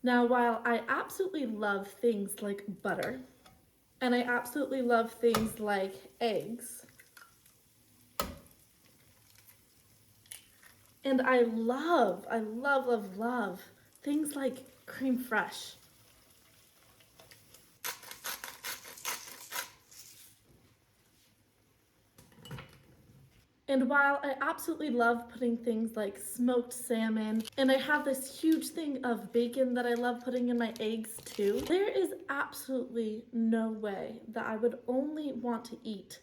Now, while I absolutely love things like butter, and I absolutely love things like eggs, and I love, love things like cream fresh. And while I absolutely love putting things like smoked salmon, and I have this huge thing of bacon that I love putting in my eggs too, there is absolutely no way that I would only want to eat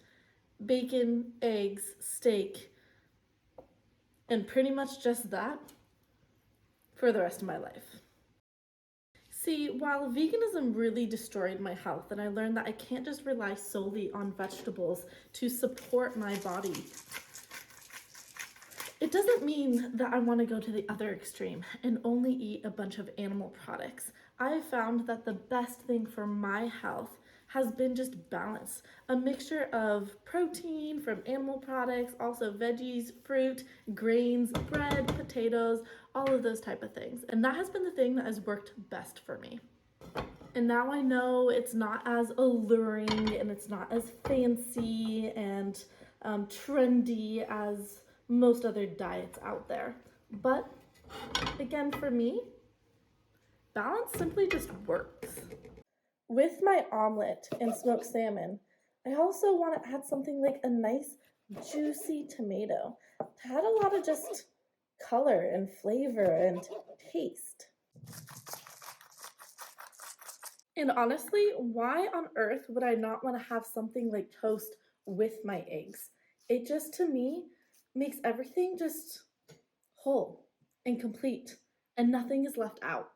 bacon, eggs, steak, and pretty much just that for the rest of my life. See, while veganism really destroyed my health and I learned that I can't just rely solely on vegetables to support my body, it doesn't mean that I want to go to the other extreme and only eat a bunch of animal products. I have found that the best thing for my health has been just balance. A mixture of protein from animal products, also veggies, fruit, grains, bread, potatoes, all of those type of things. And that has been the thing that has worked best for me. And now I know it's not as alluring and it's not as fancy and trendy as most other diets out there. But again, for me, balance simply just works. With my omelet and smoked salmon, I also want to add something like a nice juicy tomato to add a lot of just color and flavor and taste. And honestly, why on earth would I not want to have something like toast with my eggs? It just, to me, makes everything just whole and complete, and nothing is left out.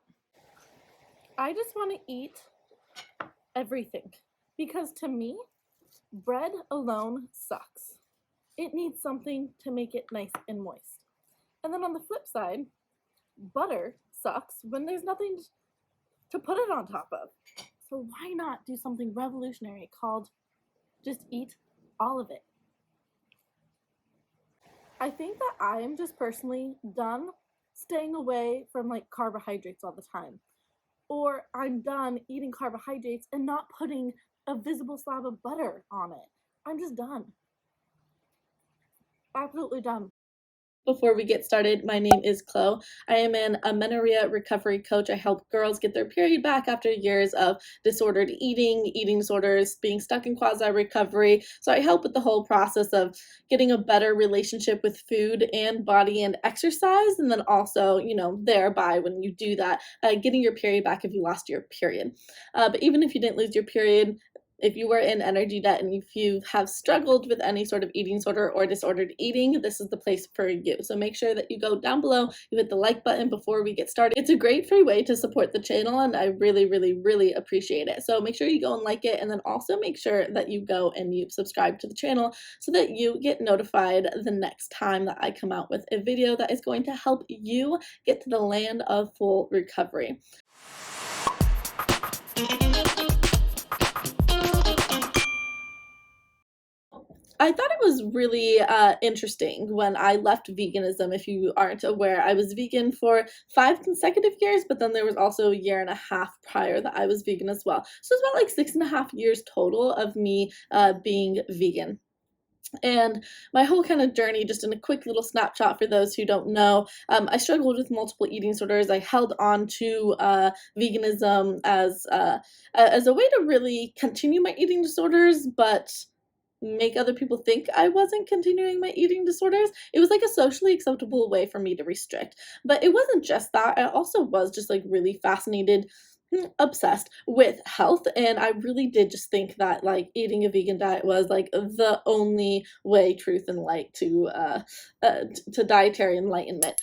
I just want to eat everything because to me, bread alone sucks. It needs something to make it nice and moist. And then on the flip side, butter sucks when there's nothing to put it on top of. So why not do something revolutionary called just eat all of it? I think that I am just personally done staying away from like carbohydrates all the time. Or I'm done eating carbohydrates and not putting a visible slab of butter on it. I'm just done. Absolutely done. Before we get started, my name is Chloe. I am an amenorrhea recovery coach. I help girls get their period back after years of disordered eating, eating disorders, being stuck in quasi-recovery. So I help with the whole process of getting a better relationship with food and body and exercise, and then also, thereby when you do that, getting your period back if you lost your period. But even if you didn't lose your period, if you were in energy debt and if you have struggled with any sort of eating disorder or disordered eating, this is the place for you. So make sure that you go down below, you hit the like button before we get started. It's a great free way to support the channel and I really, really, really appreciate it. So make sure you go and like it, and then also make sure that you go and you subscribe to the channel so that you get notified the next time that I come out with a video that is going to help you get to the land of full recovery. I thought it was really interesting when I left veganism. If you aren't aware, I was vegan for 5 consecutive years, but then there was also a year and a half prior that I was vegan as well. So it's about like 6.5 years total of me being vegan. And my whole kind of journey, just in a quick little snapshot for those who don't know, I struggled with multiple eating disorders. I held on to veganism as a way to really continue my eating disorders, but make other people think I wasn't continuing my eating disorders. It was like a socially acceptable way for me to restrict. But it wasn't just that. I also was just like really fascinated, obsessed with health, and I really did just think that like eating a vegan diet was like the only way, truth, and light to dietary enlightenment.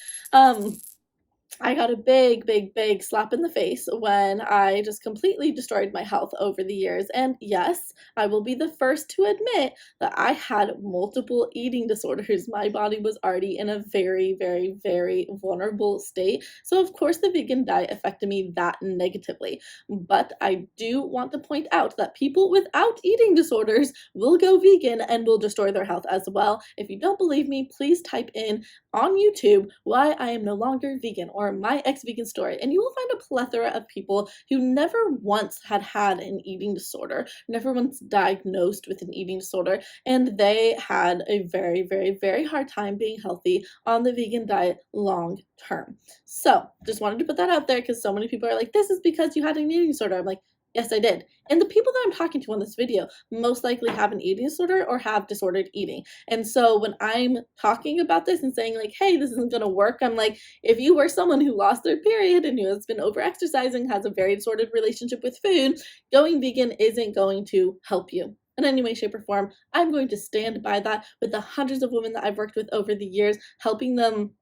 I got a big, big, big slap in the face when I just completely destroyed my health over the years. And yes, I will be the first to admit that I had multiple eating disorders. My body was already in a very, very, very vulnerable state. So of course the vegan diet affected me that negatively. But I do want to point out that people without eating disorders will go vegan and will destroy their health as well. If you don't believe me, please type in on YouTube why I am no longer vegan, or for my ex-vegan story, and you will find a plethora of people who never once had an eating disorder, never once diagnosed with an eating disorder, and they had a very, very, very hard time being healthy on the vegan diet long term. So just wanted to put that out there because so many people are like, this is because you had an eating disorder. I'm like, yes, I did. And the people that I'm talking to on this video most likely have an eating disorder or have disordered eating. And so when I'm talking about this and saying like, hey, this isn't going to work, I'm like, if you were someone who lost their period and who has been over-exercising, has a very disordered relationship with food, going vegan isn't going to help you in any way, shape, or form. I'm going to stand by that with the hundreds of women that I've worked with over the years, helping them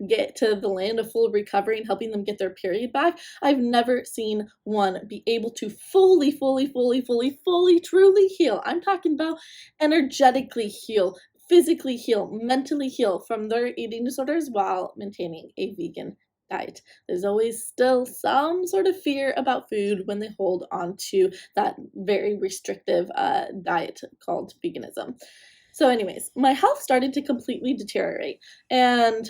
get to the land of full recovery and helping them get their period back. I've never seen one be able to fully, truly heal. I'm talking about energetically heal, physically heal, mentally heal from their eating disorders while maintaining a vegan diet. There's always still some sort of fear about food when they hold on to that very restrictive diet called veganism. So anyways, my health started to completely deteriorate. And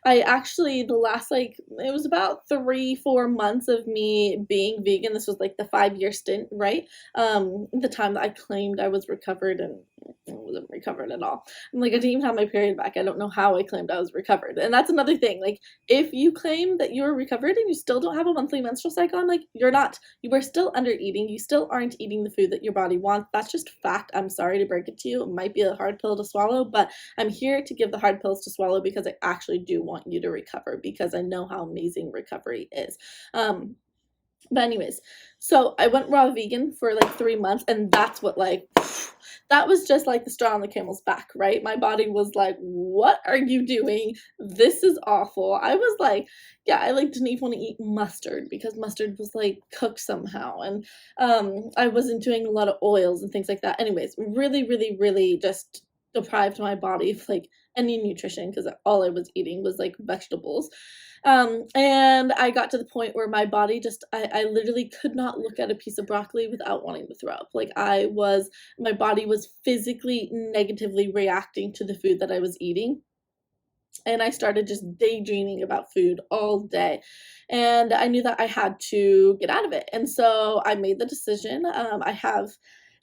I actually, the last, like, it was about 3-4 months of me being vegan. This was like the 5-year stint, right? The time that I claimed I was recovered, and I wasn't recovered at all. I'm like, I didn't even have my period back. I don't know how I claimed I was recovered. And that's another thing. Like, if you claim that you are recovered and you still don't have a monthly menstrual cycle, I'm like, you're not. You are still under eating. You still aren't eating the food that your body wants. That's just fact. I'm sorry to break it to you. It might be a hard pill to swallow, but I'm here to give the hard pills to swallow because I actually do want you to recover, because I know how amazing recovery is. But anyways, so I went raw vegan for like 3 months, and that's what, like, that was just like the straw on the camel's back, right? My body was like, what are you doing? This is awful. I was like, yeah, I like didn't even want to eat mustard because mustard was like cooked somehow. And I wasn't doing a lot of oils and things like that. Anyways, really just deprived my body of like any nutrition because all I was eating was like vegetables. And I got to the point where my body just, I literally could not look at a piece of broccoli without wanting to throw up. Like, my body was physically negatively reacting to the food that I was eating. And I started just daydreaming about food all day. And I knew that I had to get out of it. And so I made the decision.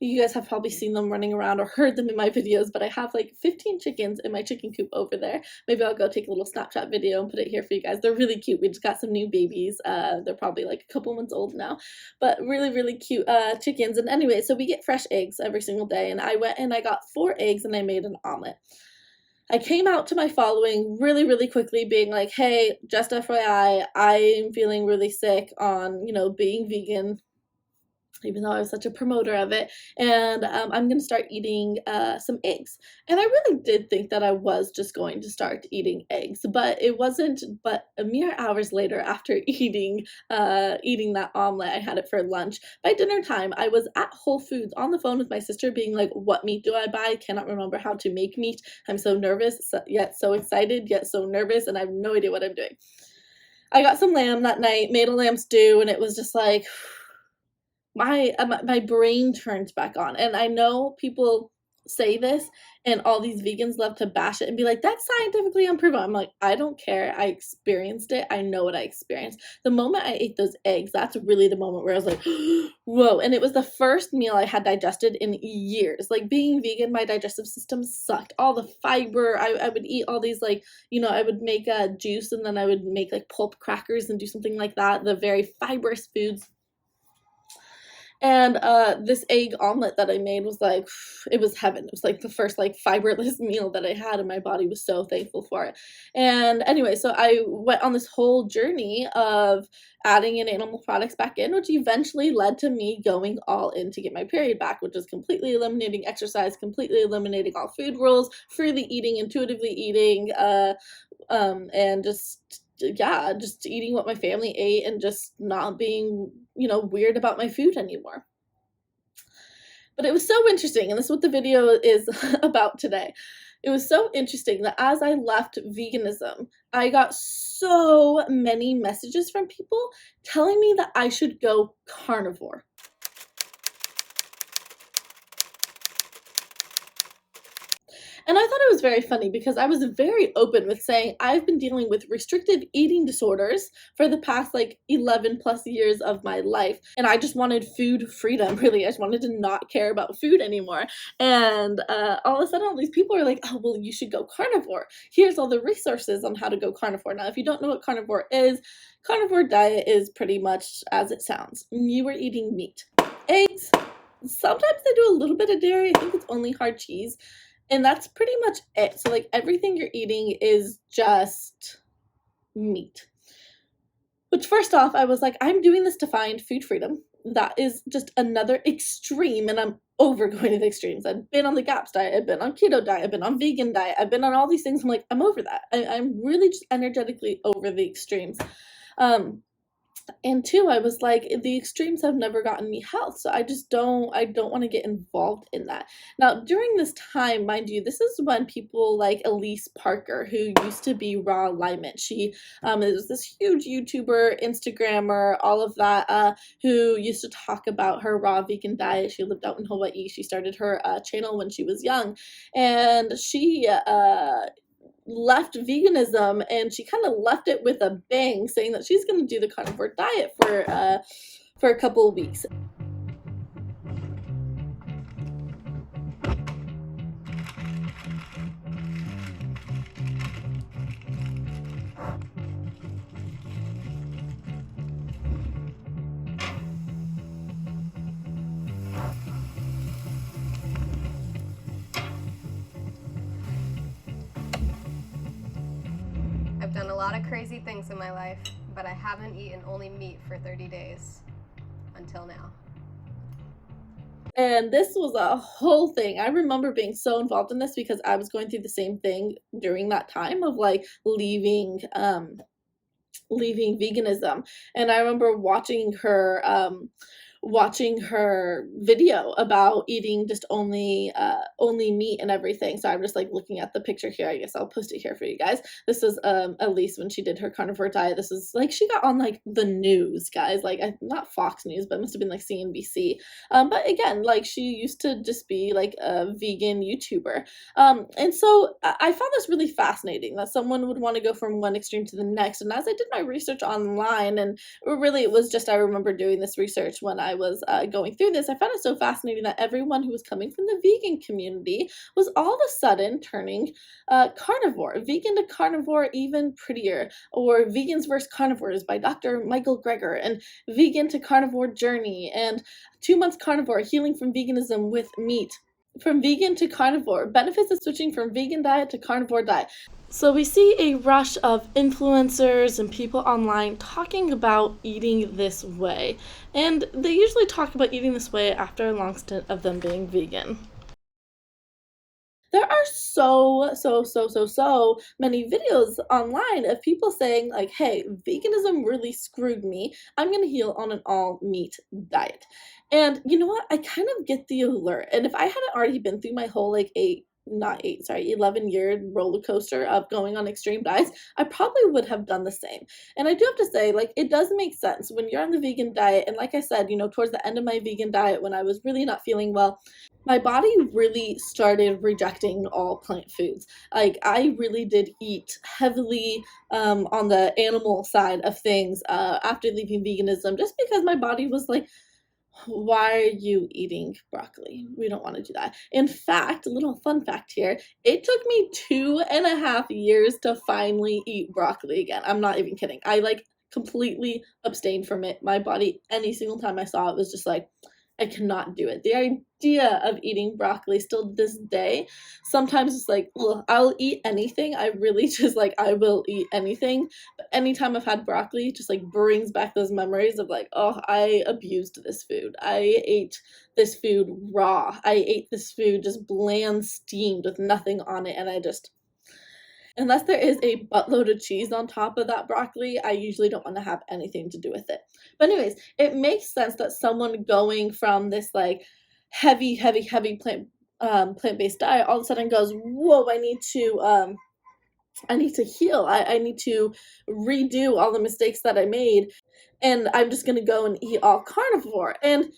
You guys have probably seen them running around or heard them in my videos, but I have like 15 chickens in my chicken coop over there. Maybe I'll go take a little Snapchat video and put it here for you guys. They're really cute. We just got some new babies. They're probably like a couple months old now, but really cute chickens. And anyway, so we get fresh eggs every single day. And I went and I got 4 eggs and I made an omelet. I came out to my following really quickly being like, hey, just FYI, I'm feeling really sick on, being vegan, even though I was such a promoter of it, and I'm going to start eating some eggs. And I really did think that I was just going to start eating eggs, but it wasn't but a mere hours later after eating that omelet. I had it for lunch. By dinner time, I was at Whole Foods on the phone with my sister being like, what meat do I buy? I cannot remember how to make meat. I'm so nervous, yet so excited, yet so nervous, and I have no idea what I'm doing. I got some lamb that night, made a lamb stew, and it was just like, my brain turned back on. And I know people say this and all these vegans love to bash it and be like, that's scientifically unproven. I'm like, I don't care. I experienced it. I know what I experienced. The moment I ate those eggs, that's really the moment where I was like, whoa. And it was the first meal I had digested in years. Like, being vegan, my digestive system sucked. All the fiber, I would eat all these, like, I would make a juice and then I would make like pulp crackers and do something like that. The very fibrous foods. And this egg omelet that I made was like, it was heaven. It was like the first like fiberless meal that I had, and my body was so thankful for it. And anyway, so I went on this whole journey of adding in animal products back in, which eventually led to me going all in to get my period back, which is completely eliminating exercise, completely eliminating all food rules, freely eating, intuitively eating, and just eating what my family ate and just not being, weird about my food anymore. But it was so interesting, and this is what the video is about today. It was so interesting that as I left veganism, I got so many messages from people telling me that I should go carnivore. And I thought it was very funny because I was very open with saying I've been dealing with restrictive eating disorders for the past like 11 plus years of my life. And I just wanted food freedom, really. I just wanted to not care about food anymore. And all of a sudden, all these people are like, oh, well, you should go carnivore. Here's all the resources on how to go carnivore. Now, if you don't know what carnivore is, carnivore diet is pretty much as it sounds. You are eating meat, eggs. Sometimes they do a little bit of dairy. I think it's only hard cheese. And that's pretty much it. So, like, everything you're eating is just meat. Which, first off, I was like, I'm doing this to find food freedom. That is just another extreme, and I'm over going to the extremes. I've been on the GAPS diet, I've been on keto diet, I've been on vegan diet, I've been on all these things. I'm like, I'm over that. I'm really just energetically over the extremes. And two, I was like, the extremes have never gotten me health, so I don't want to get involved in that. Now, during this time, mind you, this is when people like Elise Parker, who used to be Raw Alignment, she was this huge YouTuber, Instagrammer, all of that, who used to talk about her raw vegan diet. She lived out in Hawaii. She started her channel when she was young, and she left veganism, and she kind of left it with a bang, saying that she's going to do the carnivore diet for a couple of weeks. I've done a lot of crazy things in my life, but I haven't eaten only meat for 30 days until now. And this was a whole thing. I remember being so involved in this because I was going through the same thing during that time of like leaving veganism. And I remember watching her video about eating just only meat and everything. So I'm just like looking at the picture here. I guess I'll post it here for you guys. This is Elise when she did her carnivore diet. This is like she got on like the news, guys, like not Fox News, but it must have been like CNBC. But again, like she used to just be like a vegan YouTuber. And so I found this really fascinating that someone would want to go from one extreme to the next. And as I did my research online, and really it was just, I remember doing this research when I was going through this, I found it so fascinating that everyone who was coming from the vegan community was all of a sudden turning carnivore. Vegan to carnivore, even prettier, or Vegans vs. Carnivores by Dr. Michael Greger, and Vegan to Carnivore Journey, and 2 months carnivore, healing from veganism with meat. From vegan to carnivore, benefits of switching from vegan diet to carnivore diet. So we see a rush of influencers and people online talking about eating this way. And they usually talk about eating this way after a long stint of them being vegan. There are so many videos online of people saying like, hey, veganism really screwed me. I'm going to heal on an all meat diet. And you know what? I kind of get the alert. And if I hadn't already been through my whole like 11-year roller coaster of going on extreme diets, I probably would have done the same. And I do have to say, like, it does make sense when you're on the vegan diet. And like I said, towards the end of my vegan diet, when I was really not feeling well, my body really started rejecting all plant foods. Like, I really did eat heavily on the animal side of things after leaving veganism, just because my body was like, why are you eating broccoli? We don't want to do that. In fact, a little fun fact here, it took me 2.5 years to finally eat broccoli again. I'm not even kidding. I like completely abstained from it. My body, any single time I saw it, was just like, I cannot do it. The idea of eating broccoli still to this day, sometimes it's like, ugh, I'll eat anything. I really just like, I will eat anything. But anytime I've had broccoli, it just like brings back those memories of like, oh, I abused this food. I ate this food raw. I ate this food just bland, steamed with nothing on it. And unless there is a buttload of cheese on top of that broccoli, I usually don't want to have anything to do with it. But anyways, it makes sense that someone going from this like heavy plant-based diet all of a sudden goes, whoa, I need to heal. I need to redo all the mistakes that I made, and I'm just gonna go and eat all carnivore. And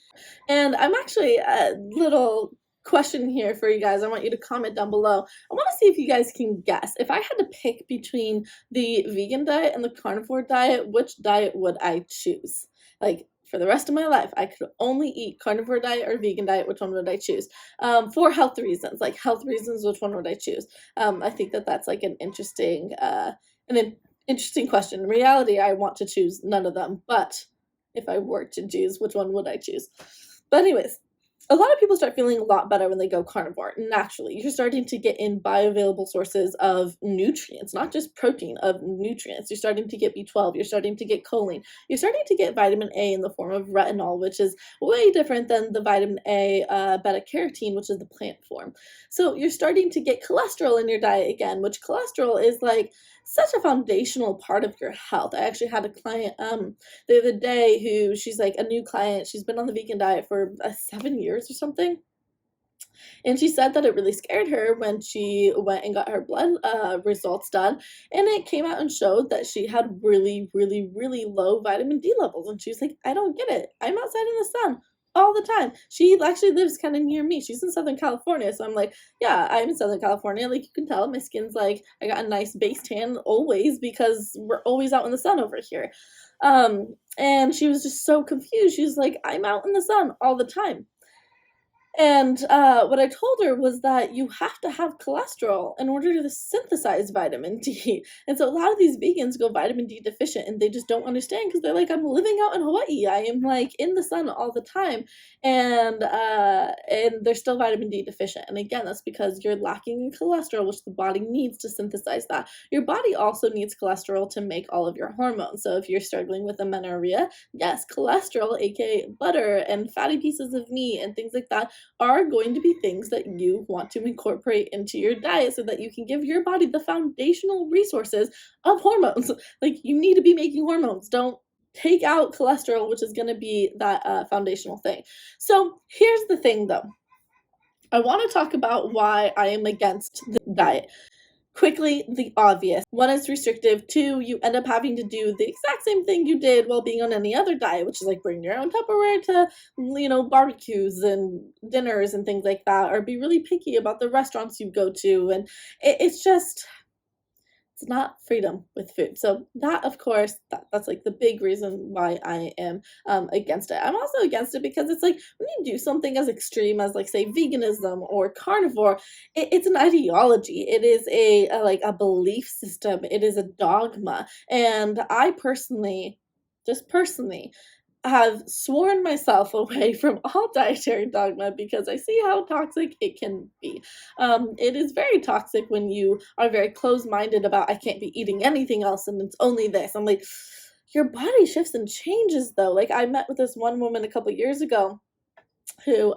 I'm actually a little question here for you guys. I want you to comment down below. I want to see if you guys can guess. If I had to pick between the vegan diet and the carnivore diet, which diet would I choose? Like, for the rest of my life, I could only eat carnivore diet or vegan diet. Which one would I choose? For health reasons, which one would I choose? I think that that's like an interesting question. In reality, I want to choose none of them, but if I were to choose, which one would I choose? But anyways, a lot of people start feeling a lot better when they go carnivore. Naturally, you're starting to get in bioavailable sources of nutrients, not just protein, of nutrients. You're starting to get B12, you're starting to get choline, you're starting to get vitamin A in the form of retinol, which is way different than the vitamin A beta-carotene, which is the plant form. So you're starting to get cholesterol in your diet again, which cholesterol is like such a foundational part of your health. I actually had a client the other day who, she's like a new client. She's been on the vegan diet for 7 years or something. And she said that it really scared her when she went and got her blood results done. And it came out and showed that she had really, really, really low vitamin D levels. And she was like, I don't get it. I'm outside in the sun all the time. She actually lives kind of near me. She's in Southern California. So I'm like, yeah, I'm in Southern California. Like, you can tell my skin's like, I got a nice base tan always because we're always out in the sun over here. And she was just so confused. She was like, I'm out in the sun all the time. And what I told her was that you have to have cholesterol in order to synthesize vitamin D. And so a lot of these vegans go vitamin D deficient, and they just don't understand because they're like, I'm living out in Hawaii. I am like in the sun all the time, and they're still vitamin D deficient. And again, that's because you're lacking in cholesterol, which the body needs to synthesize that. Your body also needs cholesterol to make all of your hormones. So if you're struggling with amenorrhea, yes, cholesterol, aka butter and fatty pieces of meat and things like that, are going to be things that you want to incorporate into your diet so that you can give your body the foundational resources of hormones. Like, you need to be making hormones. Don't take out cholesterol, which is going to be that foundational thing. So here's the thing, though. I want to talk about why I am against the diet. Quickly, the obvious. 1, it's restrictive. 2, you end up having to do the exact same thing you did while being on any other diet, which is like bring your own Tupperware to, barbecues and dinners and things like that, or be really picky about the restaurants you go to. And it's just, it's not freedom with food. So that, of course, that's like the big reason why I am against it. I'm also against it because it's like when you do something as extreme as, like, say, veganism or carnivore, it's an ideology. It is a belief system. It is a dogma. And I personally, have sworn myself away from all dietary dogma because I see how toxic it can be. It is very toxic when you are very closed-minded about, I can't be eating anything else and it's only this. I'm like, your body shifts and changes, though. Like, I met with this one woman a couple years ago who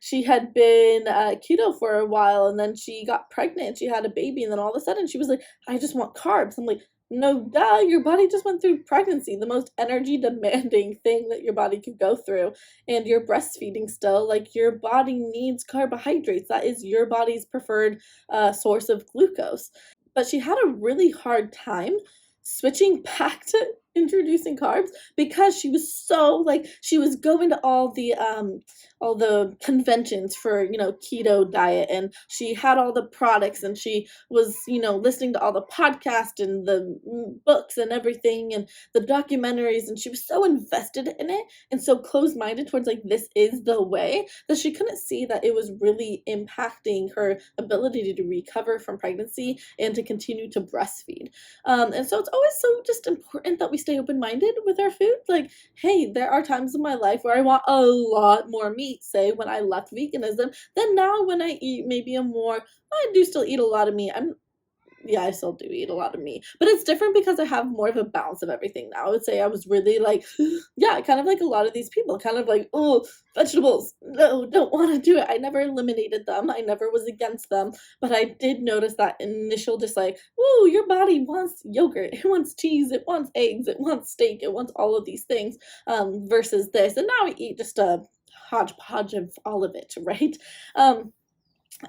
she had been keto for a while, and then she got pregnant, she had a baby, and then all of a sudden she was like, I just want carbs. I'm like, no, duh, your body just went through pregnancy, the most energy demanding thing that your body could go through, and you're breastfeeding still. Like, your body needs carbohydrates. That is your body's preferred source of glucose. But she had a really hard time switching back to introducing carbs because she was so, like, she was going to all the conventions for, keto diet, and she had all the products, and she was, listening to all the podcasts and the books and everything and the documentaries, and she was so invested in it and so closed-minded towards, like, this is the way, that she couldn't see that it was really impacting her ability to recover from pregnancy and to continue to breastfeed. And so it's always so just important that we stay open-minded with our food. Like, hey, there are times in my life where I want a lot more meat, say when I left veganism, than now when I eat maybe I do still eat a lot of meat. I still do eat a lot of meat, but it's different because I have more of a balance of everything now. I would say I was really like, yeah, kind of like a lot of these people, kind of like, oh, vegetables, no, don't want to do it. I never eliminated them. I never was against them, but I did notice that initial just like, ooh, your body wants yogurt, it wants cheese, it wants eggs, it wants steak, it wants all of these things, versus this. And now I eat just a hodgepodge of all of it, right?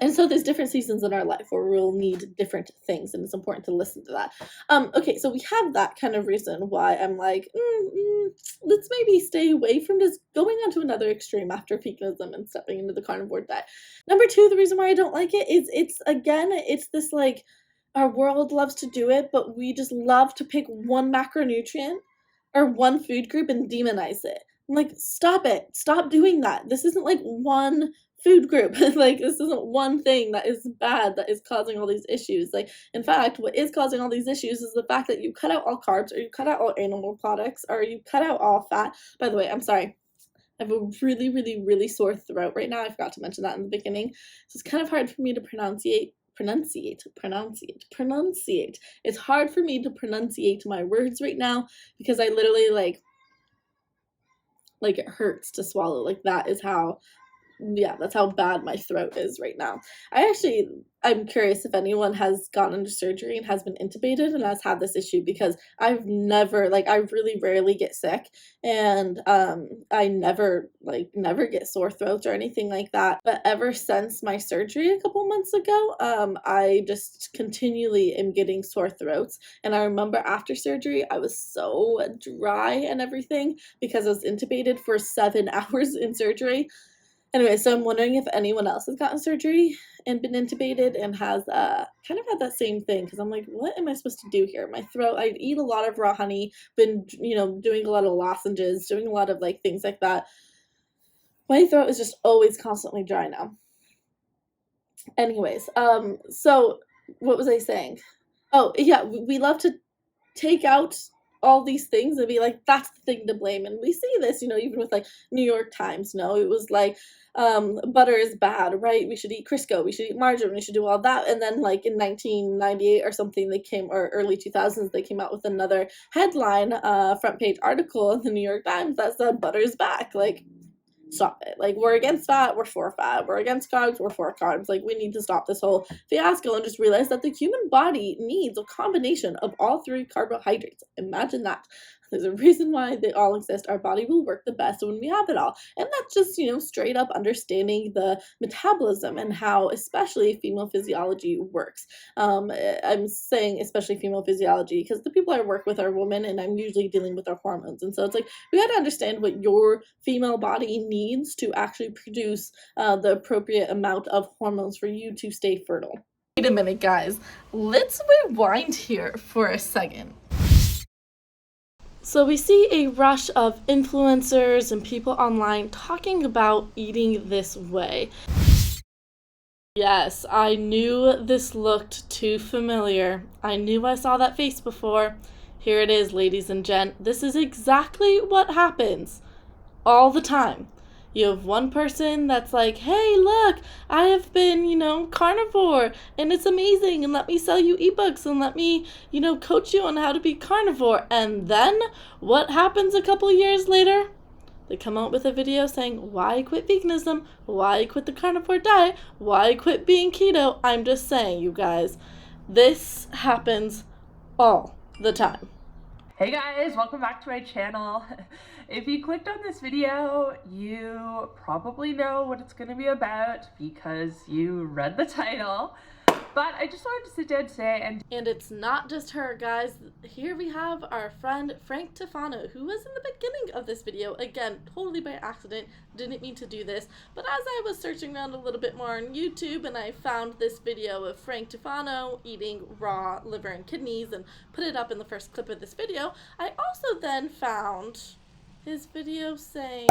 And so there's different seasons in our life where we'll need different things, and it's important to listen to that. Okay, so we have that kind of reason why I'm like, let's maybe stay away from just going on to another extreme after veganism and stepping into the carnivore diet. Number two, the reason why I don't like it is it's this like our world loves to do it, but we just love to pick one macronutrient or one food group and demonize it. I'm like, stop it. Stop doing that. This isn't like one food group. Like, this isn't one thing that is bad that is causing all these issues. Like, in fact, what is causing all these issues is the fact that you cut out all carbs, or you cut out all animal products, or you cut out all fat. By the way, I'm sorry. I have a really, really, really sore throat right now. I forgot to mention that in the beginning. So it's kind of hard for me to pronunciate. It's hard for me to pronunciate my words right now because I literally like it hurts to swallow. Like, that is how, yeah, that's how bad my throat is right now. I'm curious if anyone has gone into surgery and has been intubated and has had this issue, because I've never, like, I really rarely get sick, and I never get sore throats or anything like that. But ever since my surgery a couple months ago, I just continually am getting sore throats. And I remember after surgery, I was so dry and everything because I was intubated for 7 hours in surgery. Anyway, so I'm wondering if anyone else has gotten surgery and been intubated and has kind of had that same thing, because I'm like, what am I supposed to do here? My throat, I eat a lot of raw honey, been, doing a lot of lozenges, doing a lot of like things like that. My throat is just always constantly dry now. Anyways, so what was I saying? Oh, yeah, we love to take out all these things and be like, that's the thing to blame. And we see this, even with like New York Times, it was like, butter is bad, right? We should eat Crisco, we should eat margarine, we should do all that. And then like in 1998 or something, or early 2000s, they came out with another headline, front page article in the New York Times that said butter's back. Like, stop it. Like, we're against fat, we're for fat. We're against carbs, we're for carbs. Like, we need to stop this whole fiasco and just realize that the human body needs a combination of all three carbohydrates. Imagine that. There's a reason why they all exist. Our body will work the best when we have it all. And that's just, straight up understanding the metabolism and how especially female physiology works. I'm saying especially female physiology because the people I work with are women, and I'm usually dealing with their hormones. And so it's like, we got to understand what your female body needs to actually produce the appropriate amount of hormones for you to stay fertile. Wait a minute, guys. Let's rewind here for a second. So we see a rush of influencers and people online talking about eating this way. Yes, I knew this looked too familiar. I knew I saw that face before. Here it is, ladies and gent. This is exactly what happens all the time. You have one person that's like, hey, look, I have been, carnivore, and it's amazing, and let me sell you ebooks, and let me, coach you on how to be carnivore. And then what happens a couple years later? They come out with a video saying, why quit veganism? Why quit the carnivore diet? Why quit being keto? I'm just saying, you guys, this happens all the time. Hey guys, welcome back to my channel. If you clicked on this video, you probably know what it's going to be about because you read the title. But I just wanted to sit down today and it's not just her, guys. Here we have our friend Frank Tufano, who was in the beginning of this video. Again, totally by accident, didn't mean to do this. But as I was searching around a little bit more on YouTube, and I found this video of Frank Tufano eating raw liver and kidneys and put it up in the first clip of this video, I also then found his video saying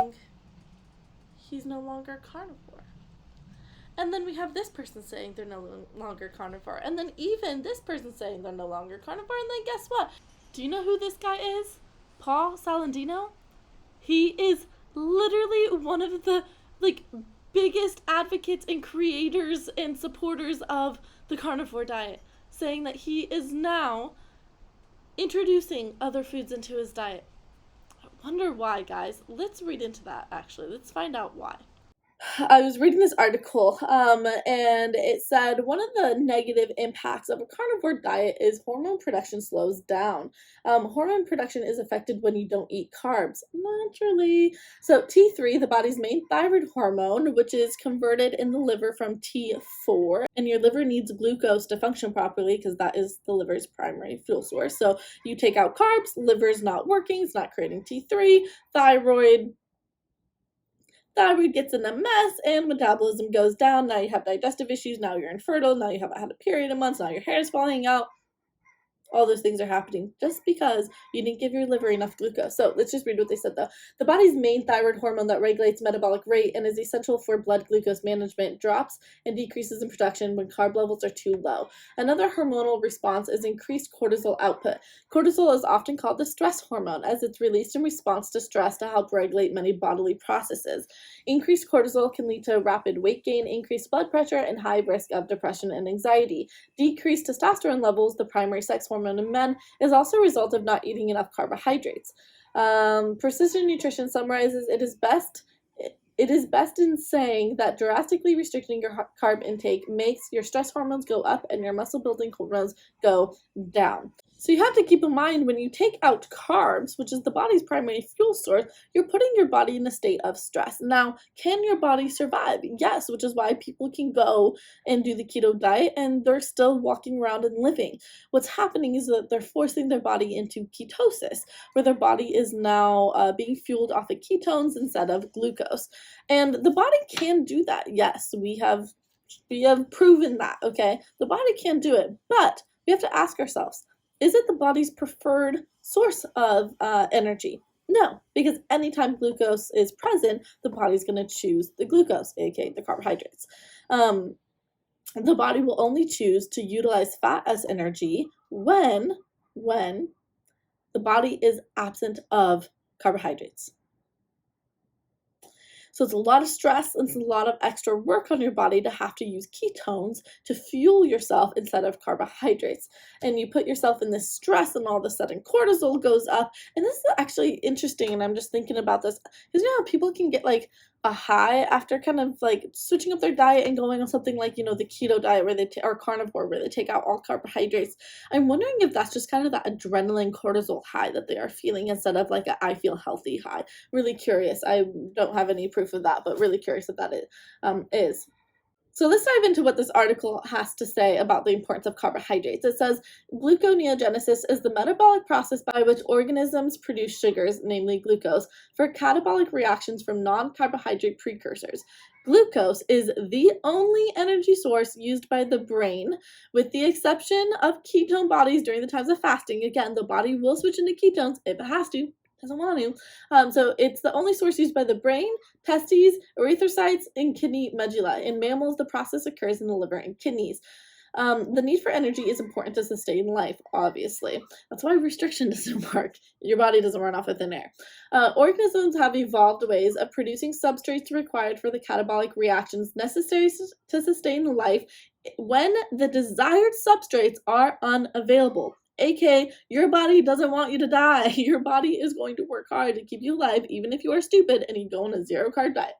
he's no longer carnivore. And then we have this person saying they're no longer carnivore. And then even this person saying they're no longer carnivore. And then guess what? Do you know who this guy is? Paul Saladino? He is literally one of the biggest advocates and creators and supporters of the carnivore diet, saying that he is now introducing other foods into his diet. I wonder why, guys. Let's read into that, actually. Let's find out why. I was reading this article, and it said one of the negative impacts of a carnivore diet is hormone production slows down. Hormone production is affected when you don't eat carbs, naturally. So T3, the body's main thyroid hormone, which is converted in the liver from T4, and your liver needs glucose to function properly because that is the liver's primary fuel source. So you take out carbs, liver's not working, it's not creating T3, thyroid gets in a mess and metabolism goes down. Now you have digestive issues. Now you're infertile. Now you haven't had a period in months. Now your hair is falling out. All those things are happening just because you didn't give your liver enough glucose. So let's just read what they said though. The body's main thyroid hormone that regulates metabolic rate and is essential for blood glucose management drops and decreases in production when carb levels are too low. Another hormonal response is increased cortisol output. Cortisol is often called the stress hormone as it's released in response to stress to help regulate many bodily processes. Increased cortisol can lead to rapid weight gain, increased blood pressure, and high risk of depression and anxiety. Decreased testosterone levels, the primary sex hormone in men, is also a result of not eating enough carbohydrates. Precision Nutrition summarizes it is best in saying that drastically restricting your carb intake makes your stress hormones go up and your muscle building hormones go down. So you have to keep in mind when you take out carbs, which is the body's primary fuel source, you're putting your body in a state of stress. Now, can your body survive? Yes, which is why people can go and do the keto diet and they're still walking around and living. What's happening is that they're forcing their body into ketosis, where their body is now being fueled off of ketones instead of glucose. And the body can do that. Yes, we have proven that, okay? The body can do it, but we have to ask ourselves, is it the body's preferred source of energy? No, because anytime glucose is present, the body's going to choose the glucose, aka the carbohydrates. The body will only choose to utilize fat as energy when the body is absent of carbohydrates. So it's a lot of stress and it's a lot of extra work on your body to have to use ketones to fuel yourself instead of carbohydrates. And you put yourself in this stress and all of a sudden cortisol goes up. And this is actually interesting, and I'm just thinking about this, because you know how people can get like a high after kind of like switching up their diet and going on something like, you know, the keto diet where or carnivore where they take out all carbohydrates. I'm wondering if that's just kind of that adrenaline cortisol high that they are feeling instead of like a I feel healthy high. Really curious. I don't have any proof of that, but really curious if that is. So let's dive into what this article has to say about the importance of carbohydrates. It says, gluconeogenesis is the metabolic process by which organisms produce sugars, namely glucose, for catabolic reactions from non-carbohydrate precursors. Glucose is the only energy source used by the brain, with the exception of ketone bodies during the times of fasting. Again, the body will switch into ketones if it has to. Doesn't want to. So it's the only source used by the brain, testes, erythrocytes, and kidney medulla. In mammals, the process occurs in the liver and kidneys. The need for energy is important to sustain life, obviously. That's why restriction doesn't work. Your body doesn't run off of thin air. Organisms have evolved ways of producing substrates required for the catabolic reactions necessary to sustain life when the desired substrates are unavailable. AK, your body doesn't want you to die. Your body is going to work hard to keep you alive, even if you are stupid and you go on a zero carb diet.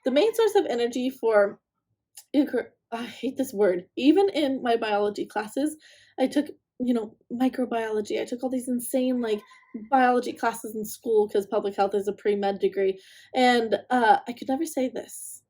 The main source of energy for, I hate this word. Even in my biology classes, I took, microbiology. I took all these insane, biology classes in school because public health is a pre-med degree. And I could never say this.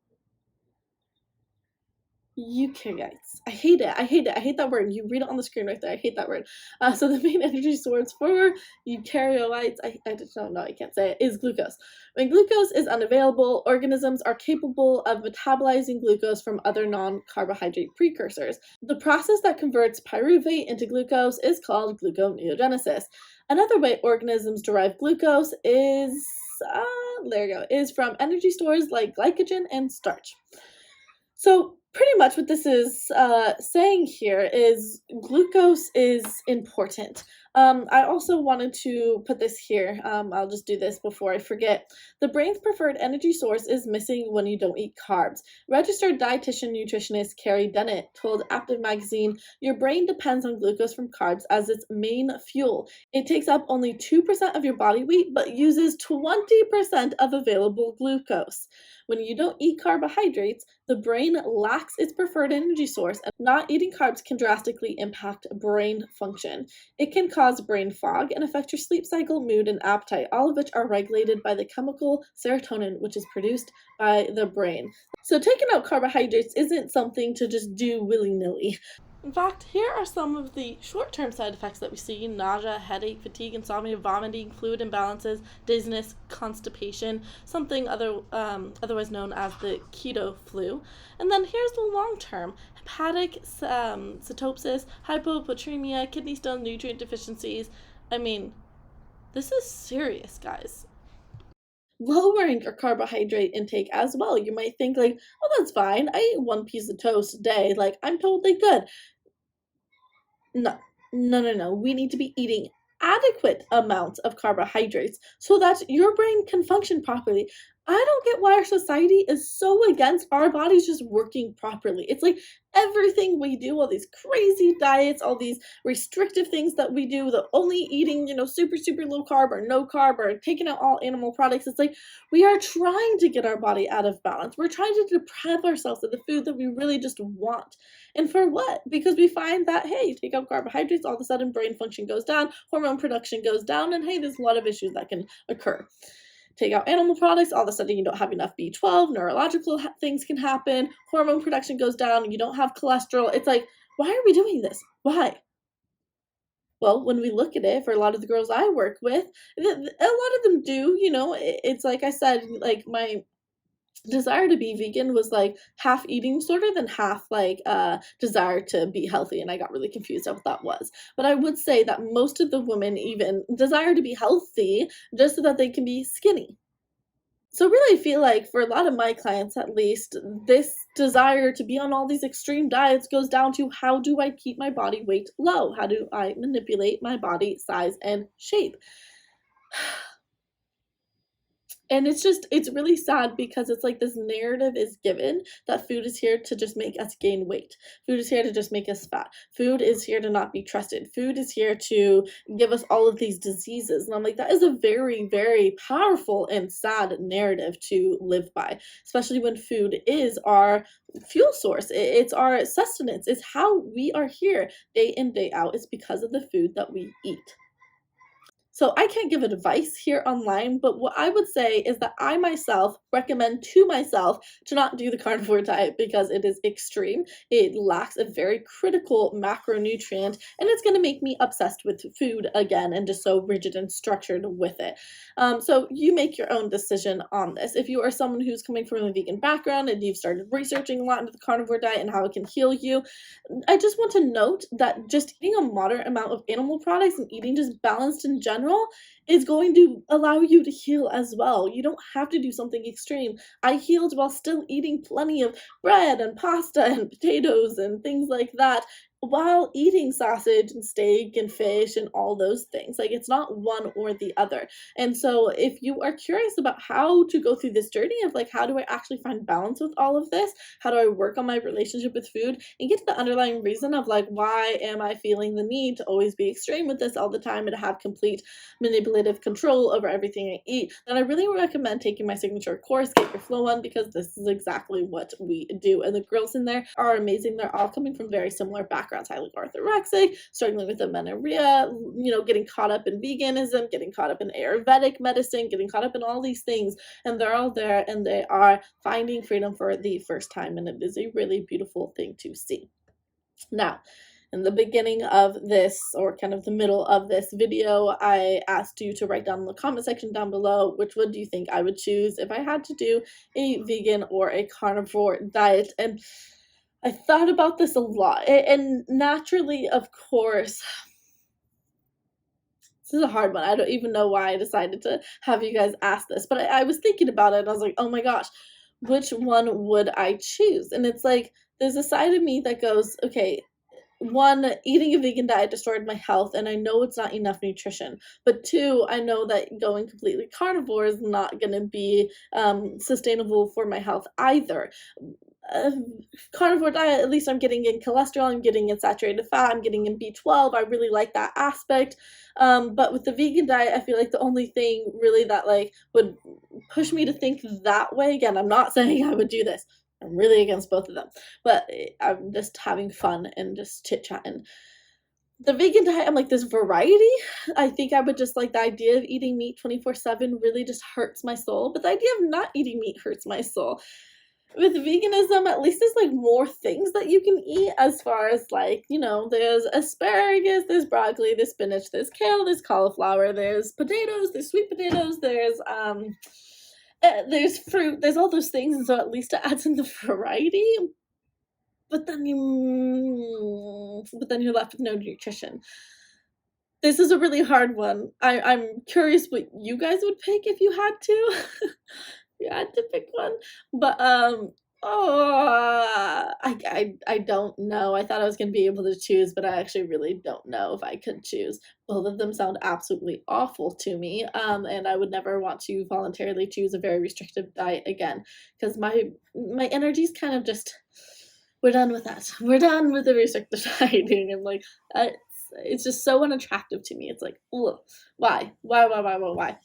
Eukaryotes. I hate it. I hate that word. You read it on the screen right there. I hate that word. So the main energy source for eukaryotes, I just don't know, I can't say it, is glucose. When glucose is unavailable, organisms are capable of metabolizing glucose from other non-carbohydrate precursors. The process that converts pyruvate into glucose is called gluconeogenesis. Another way organisms derive glucose is from energy stores like glycogen and starch. So pretty much what this is saying here is glucose is important. I also wanted to put this here. I'll just do this before I forget. The brain's preferred energy source is missing when you don't eat carbs. Registered dietitian nutritionist Carrie Dennett told Active Magazine, "Your brain depends on glucose from carbs as its main fuel. It takes up only 2% of your body weight, but uses 20% of available glucose. When you don't eat carbohydrates, the brain lacks its preferred energy source, and not eating carbs can drastically impact brain function. It can cause brain fog and affect your sleep cycle, mood, and appetite, all of which are regulated by the chemical serotonin, which is produced by the brain." So, taking out carbohydrates isn't something to just do willy nilly. In fact, here are some of the short-term side effects that we see: nausea, headache, fatigue, insomnia, vomiting, fluid imbalances, dizziness, constipation, something otherwise known as the keto flu. And then here's the long-term: hepatic cytosis, hypopatremia, kidney stone, nutrient deficiencies. I mean, this is serious, guys. Lowering your carbohydrate intake as well. You might think like, oh, that's fine. I eat one piece of toast a day. Like, I'm totally good. No, no. We need to be eating adequate amounts of carbohydrates so that your brain can function properly. I don't get why our society is so against our bodies just working properly. It's like everything we do, all these crazy diets, all these restrictive things that we do, the only eating, super, super low carb or no carb or taking out all animal products. It's like we are trying to get our body out of balance. We're trying to deprive ourselves of the food that we really just want. And for what? Because we find that, hey, take out carbohydrates, all of a sudden brain function goes down, hormone production goes down, and hey, there's a lot of issues that can occur. Take out animal products, all of a sudden you don't have enough B12, neurological things can happen, hormone production goes down, you don't have cholesterol. It's like, why are we doing this? Why? Well, when we look at it, for a lot of the girls I work with, a lot of them do, it's like I said, like my desire to be vegan was like half eating disorder than half like desire to be healthy, and I got really confused at what that was. But I would say that most of the women even desire to be healthy just so that they can be skinny. So really I feel like for a lot of my clients at least, this desire to be on all these extreme diets goes down to: how do I keep my body weight low? How do I manipulate my body size and shape? And it's really sad because it's like this narrative is given that food is here to just make us gain weight. Food is here to just make us fat. Food is here to not be trusted. Food is here to give us all of these diseases. And I'm like, that is a very, very powerful and sad narrative to live by, especially when food is our fuel source. It's our sustenance. It's how we are here day in, day out. It's because of the food that we eat. So I can't give advice here online, but what I would say is that I myself recommend to myself to not do the carnivore diet because it is extreme. It lacks a very critical macronutrient, and it's going to make me obsessed with food again and just so rigid and structured with it. So you make your own decision on this. If you are someone who's coming from a vegan background and you've started researching a lot into the carnivore diet and how it can heal you, I just want to note that just eating a moderate amount of animal products and eating just balanced in general is going to allow you to heal as well. You don't have to do something extreme. I healed while still eating plenty of bread and pasta and potatoes and things like that, while eating sausage and steak and fish and all those things. Like, it's not one or the other. And so if you are curious about how to go through this journey of like, how do I actually find balance with all of this? How do I work on my relationship with food and get to the underlying reason of like, why am I feeling the need to always be extreme with this all the time and to have complete manipulative control over everything I eat? Then I really recommend taking my signature course, Get Your Flow On, because this is exactly what we do. And the girls in there are amazing. They're all coming from very similar backgrounds. Highly orthorexic, struggling with amenorrhea, getting caught up in veganism, getting caught up in Ayurvedic medicine, getting caught up in all these things. And they're all there and they are finding freedom for the first time. And it is a really beautiful thing to see. Now, in the beginning of this, or kind of the middle of this video, I asked you to write down in the comment section down below, which one do you think I would choose if I had to do a vegan or a carnivore diet? And I thought about this a lot, and naturally, of course, this is a hard one. I don't even know why I decided to have you guys ask this, but I was thinking about it, and I was like, oh my gosh, which one would I choose? And it's like, there's a side of me that goes, okay, one, eating a vegan diet destroyed my health, and I know it's not enough nutrition. But two, I know that going completely carnivore is not going to be sustainable for my health either. Uh, Carnivore diet, at least I'm getting in cholesterol, I'm getting in saturated fat, I'm getting in B12. I really like that aspect. But with the vegan diet, I feel like the only thing really that like would push me to think that way, again, I'm not saying I would do this. I'm really against both of them, but I'm just having fun and just chit chatting. The vegan diet, I'm like, this variety, I think I would just like the idea of eating meat 24/7 really just hurts my soul. But the idea of not eating meat hurts my soul. With veganism, at least there's like more things that you can eat, as far as like, you know, there's asparagus, there's broccoli, there's spinach, there's kale, there's cauliflower, there's potatoes, there's sweet potatoes, there's fruit, there's all those things, and so at least it adds in the variety. But then you're left with no nutrition. This is a really hard one. I'm curious what you guys would pick if you had to. You had to pick one. But I don't know. I thought I was gonna be able to choose, but I actually really don't know if I could choose. Both of them sound absolutely awful to me. And I would never want to voluntarily choose a very restrictive diet again, because my energy's kind of just, we're done with that. We're done with the restrictive dieting. I'm like, it's just so unattractive to me. It's like, ugh, why? Why?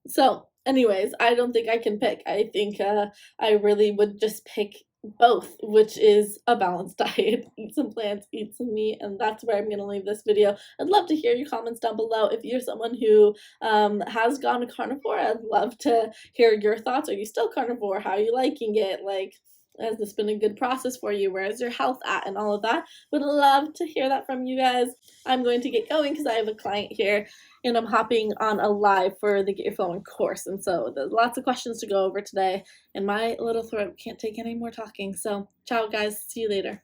So, anyways, I don't think I can pick. I think I really would just pick both, which is a balanced diet. Eat some plants, eat some meat, and that's where I'm going to leave this video. I'd love to hear your comments down below. If you're someone who has gone to carnivore, I'd love to hear your thoughts. Are you still carnivore? How are you liking it? Like, has this been a good process for you? Where is your health at and all of that? Would love to hear that from you guys. I'm going to get going because I have a client here and I'm hopping on a live for the Get Your Flowing course. And so there's lots of questions to go over today and my little throat can't take any more talking. So ciao guys, see you later.